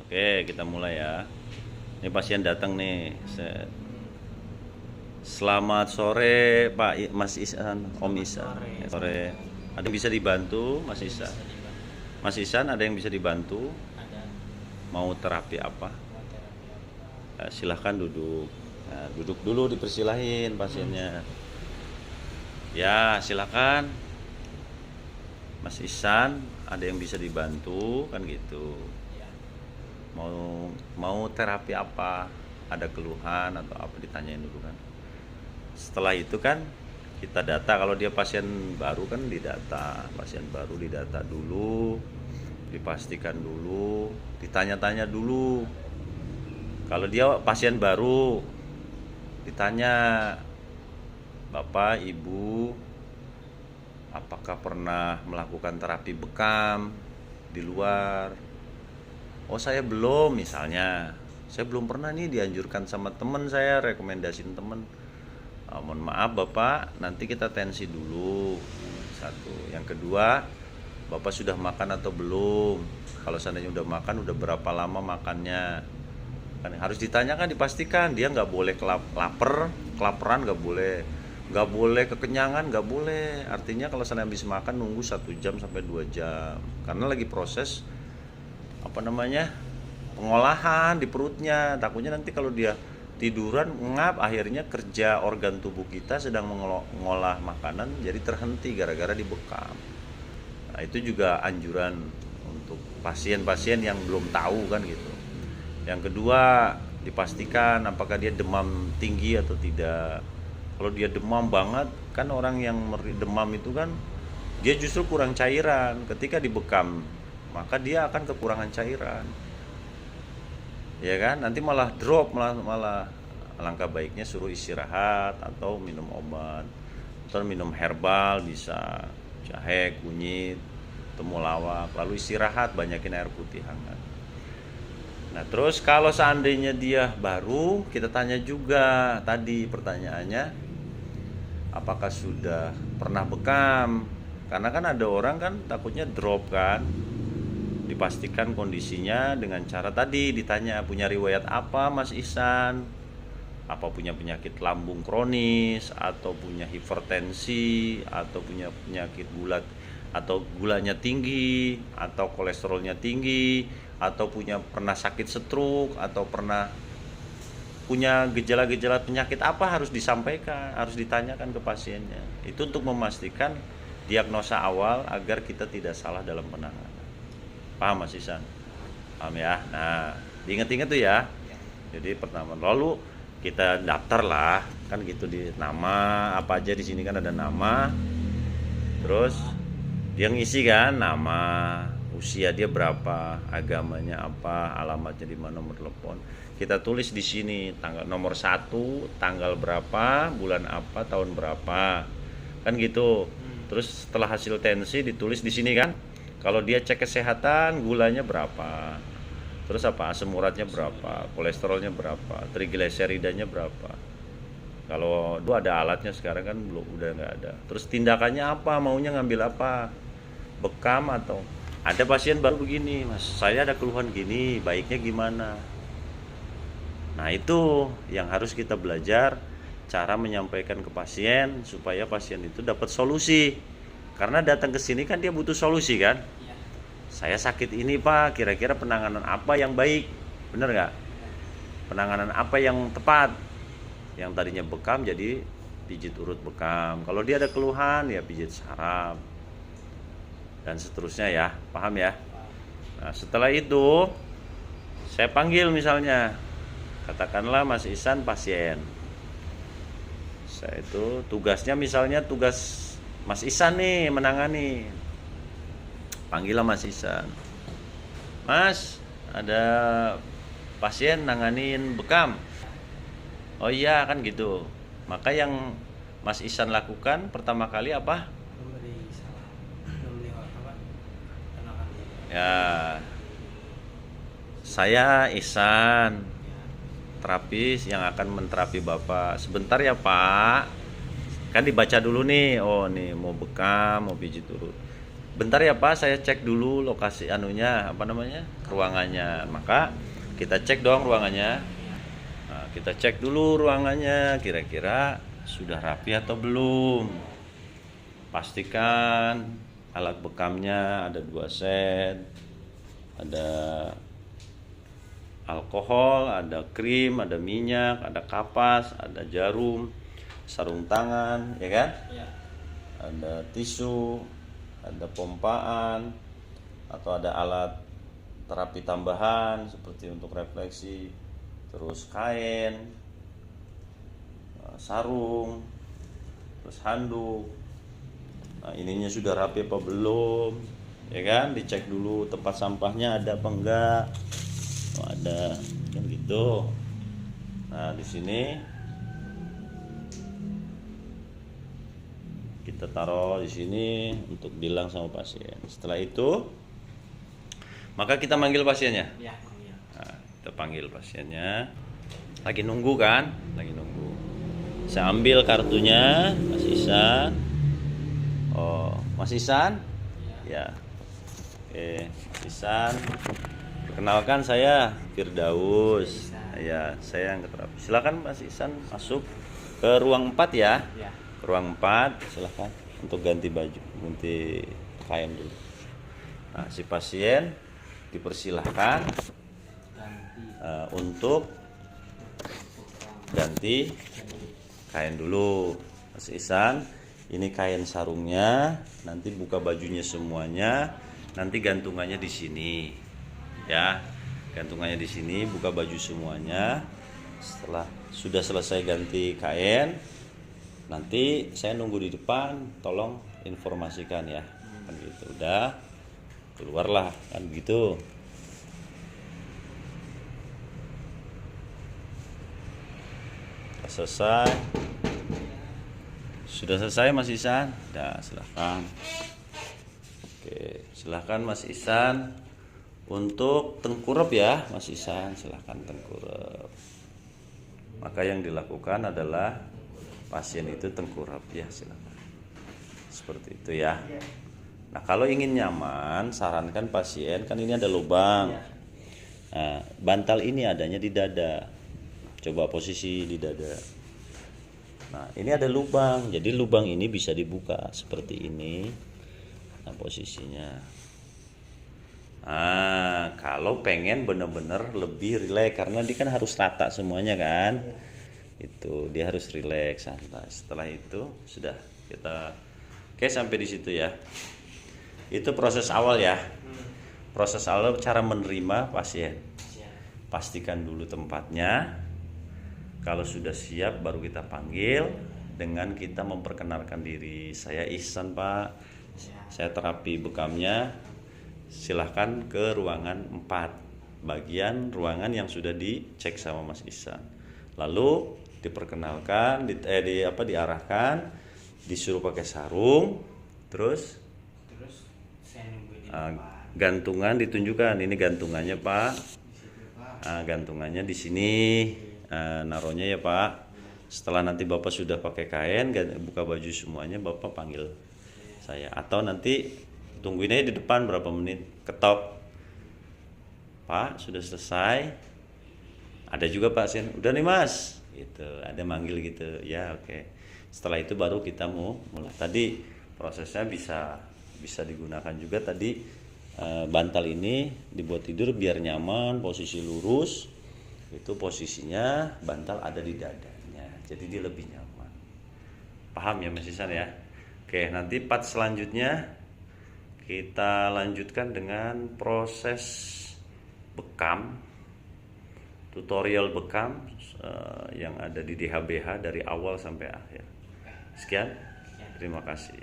Oke, kita mulai ya. Ini pasien datang nih. Selamat sore Pak Mas Isan, Om Isan. Sore. Ada yang bisa dibantu, Mas Isan? Mas Isan, ada yang bisa dibantu? Ada Mau terapi apa? mau terapi apa? Silahkan duduk. Nah, duduk dulu dipersilahin pasiennya. Ya, silakan. Mas Isan, ada yang bisa dibantu kan gitu. Ya, Mau terapi apa? Ada keluhan atau apa, ditanyain dulu kan. Setelah itu kan kita data, kalau dia pasien baru kan didata, pasien baru didata dulu, dipastikan dulu, ditanya-tanya dulu. Kalau dia pasien baru ditanya, Bapak, Ibu, apakah pernah melakukan terapi bekam di luar? Oh, saya belum, misalnya. Saya belum pernah nih, dianjurkan sama teman saya, rekomendasiin teman. Mohon maaf Bapak, nanti kita tensi dulu. Satu. Yang kedua, Bapak sudah makan atau belum? Kalau seandainya udah makan, udah berapa lama makannya? Kan harus ditanyakan, dipastikan. Dia nggak boleh kelaparan nggak boleh. Nggak boleh kekenyangan, nggak boleh. Artinya kalau seandainya habis makan, nunggu 1 jam sampai 2 jam. Karena lagi proses pengolahan di perutnya. Takutnya nanti kalau dia tiduran ngap, akhirnya kerja organ tubuh kita sedang mengolah makanan jadi terhenti gara-gara dibekam. Nah, itu juga anjuran untuk pasien-pasien yang belum tahu kan gitu. Yang kedua, dipastikan apakah dia demam tinggi atau tidak. Kalau dia demam banget, kan orang yang demam itu kan dia justru kurang cairan. Ketika dibekam, maka dia akan kekurangan cairan, ya kan, nanti malah drop, malah alangkah baiknya suruh istirahat atau minum obat atau minum herbal, bisa jahe, kunyit, temulawak, lalu istirahat, banyakin air putih hangat. Nah, terus kalau seandainya dia baru, kita tanya juga tadi pertanyaannya, apakah sudah pernah bekam? Karena kan ada orang kan takutnya drop kan. Dipastikan kondisinya dengan cara tadi ditanya, punya riwayat apa Mas Ihsan? Apa punya penyakit lambung kronis, atau punya hipertensi, atau punya penyakit gula, atau gulanya tinggi, atau kolesterolnya tinggi, atau pernah sakit stroke, atau pernah punya gejala-gejala penyakit apa, harus disampaikan, harus ditanyakan ke pasiennya. Itu untuk memastikan diagnosa awal agar kita tidak salah dalam penanganan. Paham Mas Isan? Paham ya? Nah, diingat-ingat tuh ya. Jadi pertama, lalu kita daftar lah, kan gitu, di nama apa aja, di sini kan ada nama. Terus dia ngisi kan, nama, usia dia berapa, agamanya apa, alamatnya di mana, nomor telepon. Kita tulis di sini tanggal, nomor 1, tanggal berapa, bulan apa, tahun berapa. Kan gitu. Terus setelah hasil tensi ditulis di sini kan. Kalau dia cek kesehatan, gulanya berapa, terus apa, asam uratnya berapa, kolesterolnya berapa, trigliseridanya berapa. Kalau dulu ada alatnya, sekarang kan belum, udah nggak ada. Terus tindakannya apa, maunya ngambil apa, bekam atau ada pasien baru begini, Mas, saya ada keluhan gini, baiknya gimana. Nah, itu yang harus kita belajar, cara menyampaikan ke pasien supaya pasien itu dapat solusi. Karena datang ke sini kan dia butuh solusi kan. ya, Saya sakit ini Pak, kira-kira penanganan apa yang baik? Bener nggak? Penanganan apa yang tepat? Yang tadinya bekam jadi pijit urut bekam. Kalau dia ada keluhan ya pijit saraf. Dan seterusnya ya, paham ya? Nah, setelah itu saya panggil, misalnya katakanlah Mas Ihsan pasien. Saya itu tugasnya, misalnya tugas Mas Ihsan nih menangani. Panggillah Mas Ihsan. Mas, ada pasien nanganin bekam. Oh iya, kan gitu. Maka yang Mas Ihsan lakukan pertama kali apa? memberi salam, memberi apa, kenalkan diri. Ya, saya Ihsan, Ya, terapis yang akan menterapi Bapak. Sebentar ya Pak. Kan dibaca dulu nih. Oh nih, mau bekam, mau pijit urut. bentar ya Pak, saya cek dulu lokasi anunya, apa namanya, ruangannya. Maka kita cek dong ruangannya. Nah, kita cek dulu ruangannya, kira-kira sudah rapi atau belum. Pastikan alat bekamnya ada 2 set, ada alkohol, ada krim, ada minyak, ada kapas, ada jarum, sarung tangan, ya kan? Ya. Ada tisu, ada pompaan, atau ada alat terapi tambahan seperti untuk refleksi, terus kain, sarung, terus handuk. Nah, ininya sudah rapi apa belum? Ya kan? Dicek dulu tempat sampahnya ada apa enggak. Oh, ada, kan gitu. Nah, di sini kita taruh di sini untuk bilang sama pasien. Setelah itu, maka kita manggil pasiennya. Ya, panggil. Nah, kita panggil pasiennya. Lagi nunggu kan? Lagi nunggu. Saya ambil kartunya, Mas Ihsan. Oh, Mas Ihsan? Ya. Oke, Mas Ihsan. Perkenalkan saya Firdaus. Ya, saya yang terapi. Silakan Mas Ihsan masuk ke ruang 4 ya. Ya. Ke ruang 4, silakan untuk ganti baju, ganti kain dulu. Nah, si pasien dipersilahkan Ganti. untuk ganti kain dulu. Mas Ihsan, ini kain sarungnya, nanti buka bajunya semuanya, nanti gantungannya di sini. Ya. Gantungannya di sini, buka baju semuanya. Setelah sudah selesai ganti kain, nanti saya nunggu di depan, tolong informasikan ya. Kan gitu. Udah keluarlah kan gitu. Selesai. Sudah selesai Mas Ihsan? Nah, silahkan. Oke, silahkan Mas Ihsan untuk tengkurap ya, Mas Ihsan, silahkan tengkurap. Maka yang dilakukan adalah pasien itu tengkurap ya, silahkan. Seperti itu ya. Nah, kalau ingin nyaman, sarankan pasien, kan ini ada lubang. Nah, bantal ini adanya di dada. Coba posisi di dada. Nah, ini ada lubang, jadi lubang ini bisa dibuka seperti ini. Nah, posisinya. Nah, kalau pengen bener-bener lebih rileks, karena dia kan harus rata semuanya kan. Itu dia harus rileks, santai. Setelah itu sudah kita, oke, sampai di situ ya. Itu proses awal ya. Proses awal cara menerima pasien. Pastikan dulu tempatnya. Kalau sudah siap baru kita panggil dengan kita memperkenalkan diri. Saya Ihsan Pak, saya terapi bekamnya. Silahkan ke ruangan 4, bagian ruangan yang sudah dicek sama Mas Ihsan. Lalu diperkenalkan, diarahkan, disuruh pakai sarung, terus saya nunggu di depan. gantungan ditunjukkan. Ini gantungannya Pak. Di situ, Pak. Gantungannya di sini. Naruhnya ya Pak. Setelah nanti Bapak sudah pakai kain, buka baju semuanya, Bapak panggil saya. Atau nanti tungguin aja di depan berapa menit, ketok. Pak, sudah selesai. Ada juga pasien, udah nih Mas. Gitu, ada manggil gitu. Ya, oke. Setelah itu baru kita mau mulai. Tadi prosesnya bisa digunakan juga tadi, bantal ini dibuat tidur biar nyaman, posisi lurus. Itu posisinya bantal ada di dadanya, jadi dia lebih nyaman. Paham ya Mas Ihsan ya? Oke, nanti part selanjutnya kita lanjutkan dengan proses bekam, tutorial bekam yang ada di DHBH dari awal sampai akhir. Sekian, terima kasih.